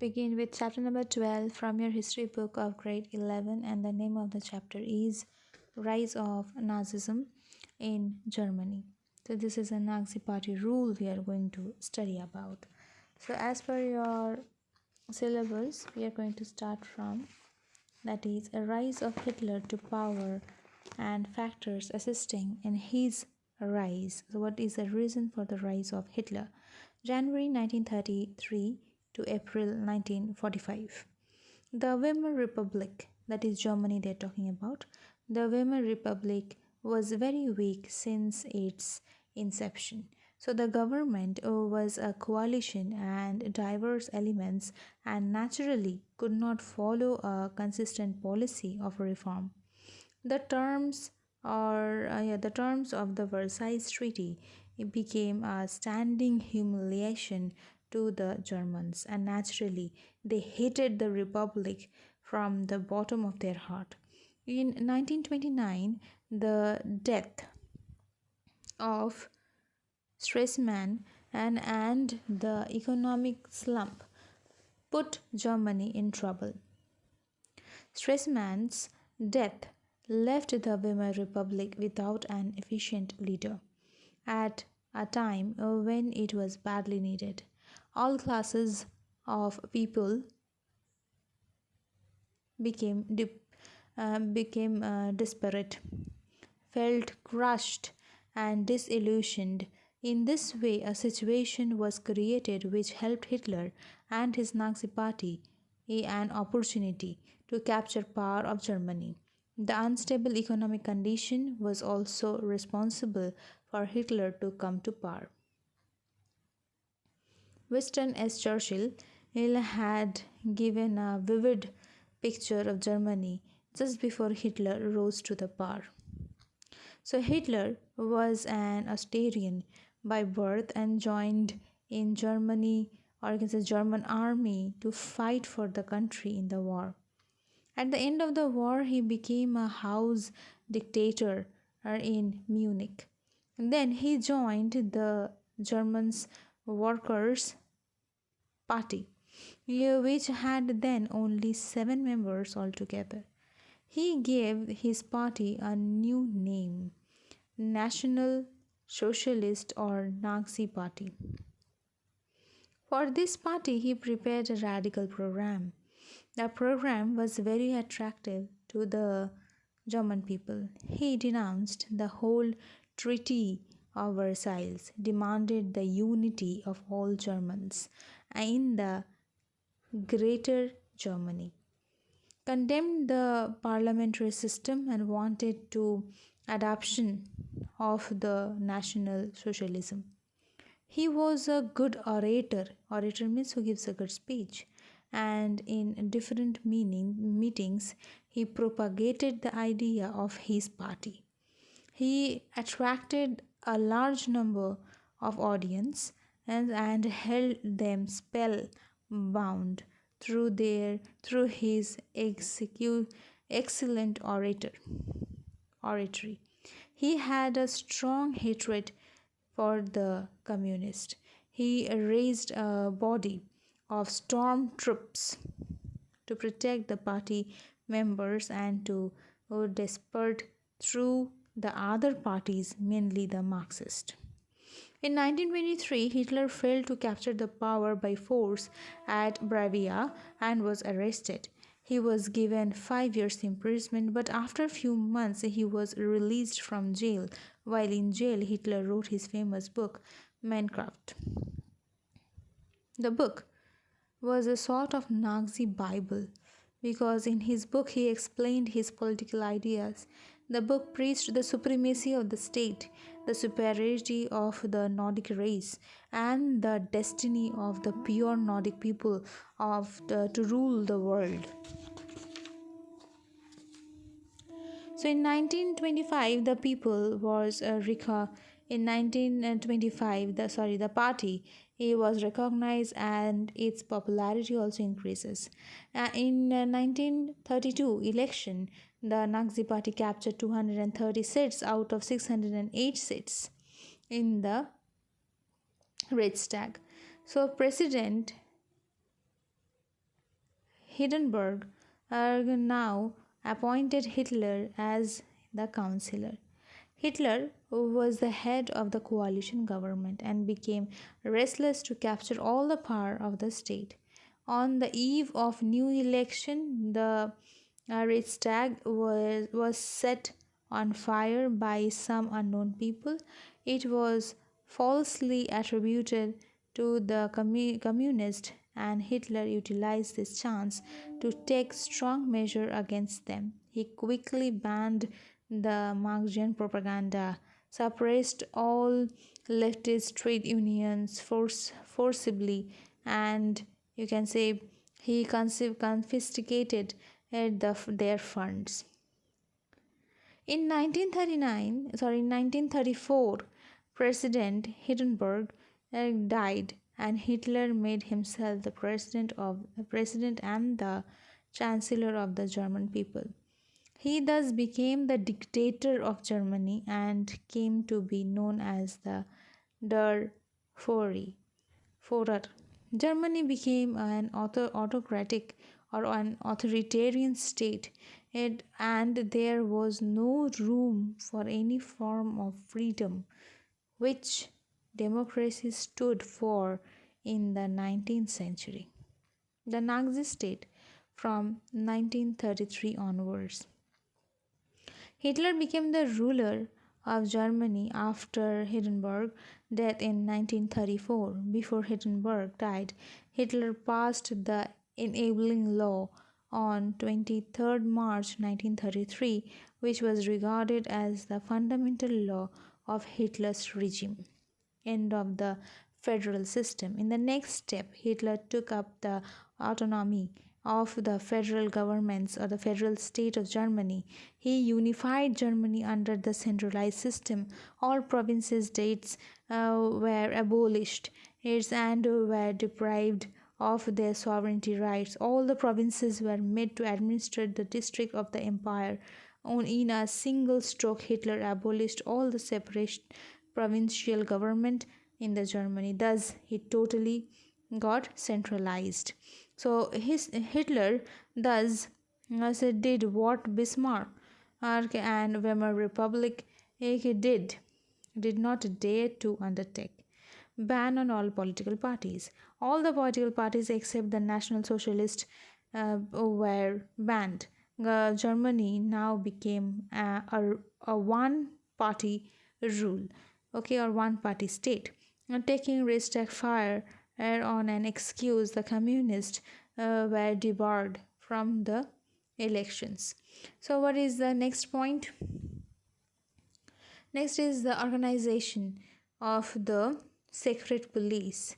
begin with chapter number 12 from your history book of grade 11, and the name of the chapter is Rise of Nazism in Germany. So this is a Nazi party rule we are going to study about. So as per your syllabus, we are going to start from, that is, a rise of Hitler to power and factors assisting in his rise. So what is the reason for the rise of Hitler? January 1933 to April 1945. The Weimar Republic, that is Germany they're talking about, the Weimar Republic was very weak since its inception. So the government was a coalition and diverse elements and naturally could not follow a consistent policy of reform. The terms the terms of the Versailles Treaty, it became a standing humiliation to the Germans, and naturally they hated the Republic from the bottom of their heart. In 1929, the death of Stresemann and the economic slump put Germany in trouble. Stresemann's death left the Weimar Republic without an efficient leader at a time when it was badly needed. All classes of people became desperate, felt crushed and disillusioned. In this way, a situation was created which helped Hitler and his Nazi party an opportunity to capture power of Germany. The unstable economic condition was also responsible for Hitler to come to power. Winston S. Churchill had given a vivid picture of Germany just before Hitler rose to the power. So Hitler was an Austrian by birth and joined in Germany or against the German army to fight for the country in the war. At the end of the war, he became a house dictator in Munich. And then he joined the Germans Workers' Party, which had then only 7 members altogether. He gave his party a new name, National Socialist or Nazi Party. For this party, he prepared a radical program. The program was very attractive to the German people. He denounced the whole Treaty of Versailles, demanded the unity of all Germans in the Greater Germany, condemned the parliamentary system and wanted to adoption of the National Socialism. He was a good orator. Orator means who gives a good speech. And in different meetings, he propagated the idea of his party. He attracted a large number of audience and held them spellbound through his excellent oratory. He had a strong hatred for the communist. He raised a body of storm troops to protect the party members and to disperse through the other parties, mainly the Marxist. In 1923, Hitler failed to capture the power by force at Bavaria and was arrested. He was given 5 years imprisonment, but after a few months he was released from jail. While in jail, Hitler wrote his famous book, Mein Kampf. The book was a sort of Nazi Bible because in his book he explained his political ideas. The book preached the supremacy of the state, the superiority of the Nordic race, and the destiny of the pure Nordic people to rule the world. So in 1925, the people was in 1925 the party it was recognized and its popularity also increases. In 1932 election, the Nazi party captured 230 seats out of 608 seats in the Reichstag. So President Hindenburg now appointed Hitler as the counselor. Hitler was the head of the coalition government and became restless to capture all the power of the state. On the eve of new election, the Reichstag was set on fire by some unknown people. It was falsely attributed to the communists, and Hitler utilized this chance to take strong measure against them. He quickly banned the Marxian propaganda, suppressed all leftist trade unions forcibly, and you can say he confiscated their funds. In 1934, President Hindenburg died, and Hitler made himself the president and the chancellor of the German people. He thus became the dictator of Germany and came to be known as the Der Führer. Germany became an autocratic or an authoritarian state, and there was no room for any form of freedom which democracy stood for in the 19th century. The Nazi state from 1933 onwards. Hitler became the ruler of Germany after Hindenburg's death in 1934. Before Hindenburg died, Hitler passed the enabling law on 23rd March 1933, which was regarded as the fundamental law of Hitler's regime. End of the federal system. In the next step, Hitler took up the autonomy of the federal governments or the federal state of Germany. He unified Germany under the centralized system. All provinces states were abolished and were deprived of their sovereignty rights. All the provinces were made to administer the district of the empire. In a single stroke, Hitler abolished all the separate provincial government in the Germany. Thus, he totally got centralized. So Hitler thus did what Bismarck and Weimar Republic did not dare to undertake. Ban on all political parties. All the political parties except the National Socialist were banned. Germany now became a one-party rule, okay, or one-party state. Taking Reichstag fire on an excuse, the communists were debarred from the elections. So, what is the next point? Next is the organization of the secret police,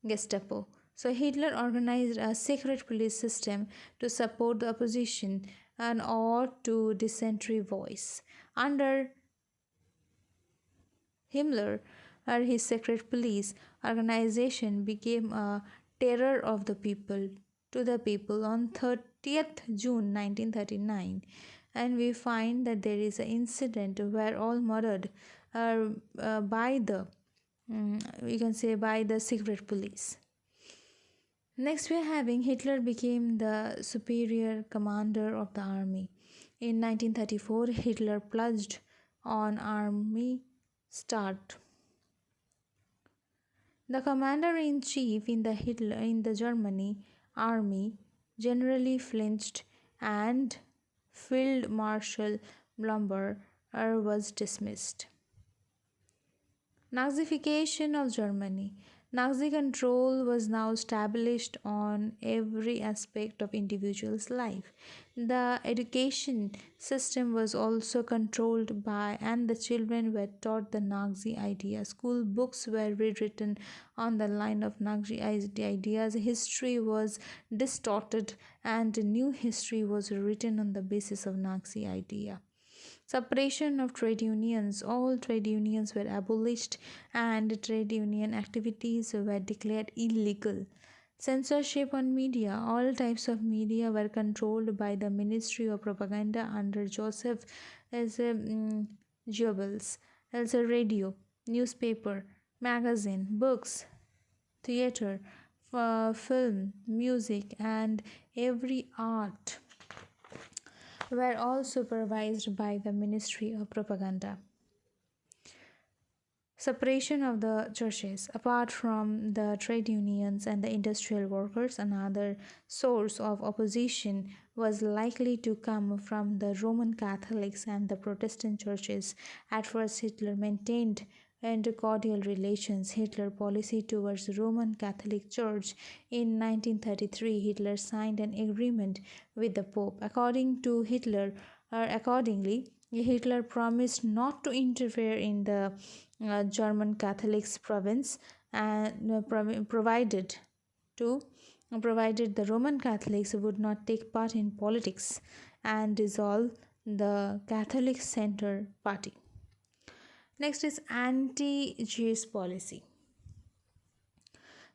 Gestapo. So, Hitler organized a secret police system to support the opposition and or to dissentient voice. Under Himmler, his secret police organization became a terror of the people to the people on 30th June 1939, and we find that there is an incident where all murdered by the we can say by the secret police. Next, we are having Hitler became the superior commander of the army. In 1934, Hitler pledged on army start. The commander-in-chief in the Germany army generally flinched, and Field Marshal Blomberg was dismissed. Nazification of Germany. Nazi control was now established on every aspect of individual's life. The education system was also controlled by, and the children were taught the Nazi idea. School books were rewritten on the line of Nazi ideas. History was distorted, and new history was written on the basis of Nazi idea. Separation of trade unions. All trade unions were abolished and trade union activities were declared illegal. Censorship on media. All types of media were controlled by the Ministry of Propaganda under Joseph as Goebbels. Also radio, newspaper, magazine, books, theater, film, music, and every art were all supervised by the Ministry of Propaganda. Separation of the churches. Apart from the trade unions and the industrial workers, another source of opposition was likely to come from the Roman Catholics and the Protestant churches. At first, Hitler maintained and cordial relations. Hitler's policy towards the Roman Catholic Church. In 1933, Hitler signed an agreement with the Pope. Accordingly, Hitler promised not to interfere in the German Catholics province and to provided the Roman Catholics would not take part in politics and dissolve the Catholic Center Party. Next is anti-Jewish policy.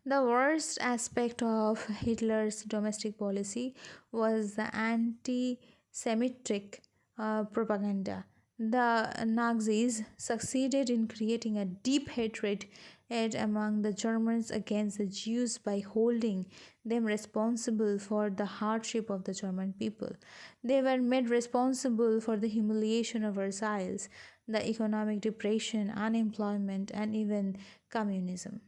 The worst aspect of Hitler's domestic policy was the anti Semitic propaganda. The Nazis succeeded in creating a deep hatred among the Germans against the Jews by holding them responsible for the hardship of the German people. They were made responsible for the humiliation of Versailles, the economic depression, unemployment, and even communism.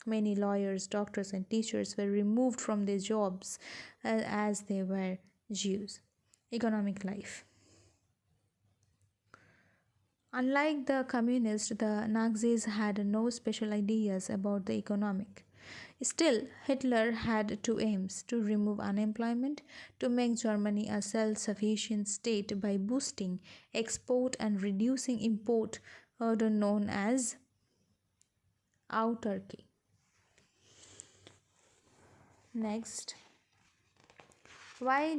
Many lawyers, doctors, and teachers were removed from their jobs as they were Jews. Economic life. Unlike the communists, the Nazis had no special ideas about the economic. Still, Hitler had two aims: to remove unemployment, to make Germany a self sufficient state by boosting export and reducing import, known as autarky. Next, why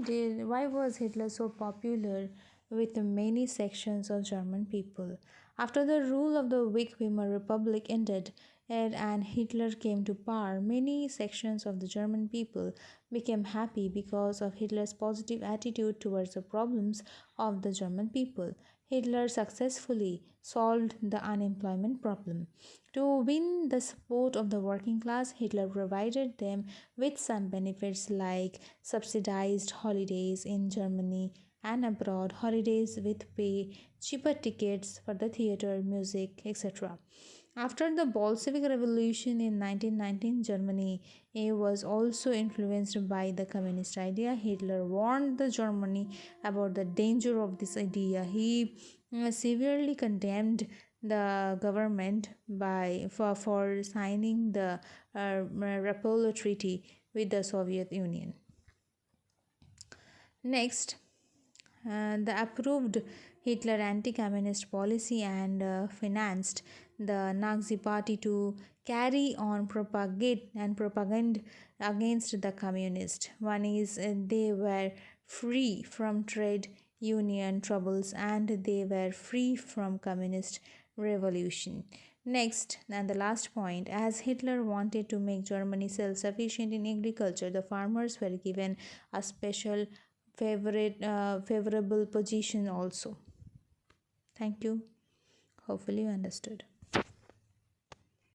was Hitler so popular with many sections of German people? After the rule of the weak Weimar Republic ended and Hitler came to power, many sections of the German people became happy because of Hitler's positive attitude towards the problems of the German people. Hitler successfully solved the unemployment problem. To win the support of the working class, Hitler provided them with some benefits like subsidized holidays in Germany and abroad, holidays with pay, cheaper tickets for the theater, music, etc. After the Bolshevik Revolution in 1919, Germany was also influenced by the communist idea. Hitler warned the Germany about the danger of this idea. He severely condemned the government for signing the Rapallo Treaty with the Soviet Union. Next, the approved Hitler anti-communist policy and financed the Nazi party to carry on propaganda against the communists. One is they were free from trade union troubles and they were free from communist revolution. Next, and the last point, as Hitler wanted to make Germany self sufficient in agriculture, the farmers were given a special favorable position also. Thank you. Hopefully, you understood.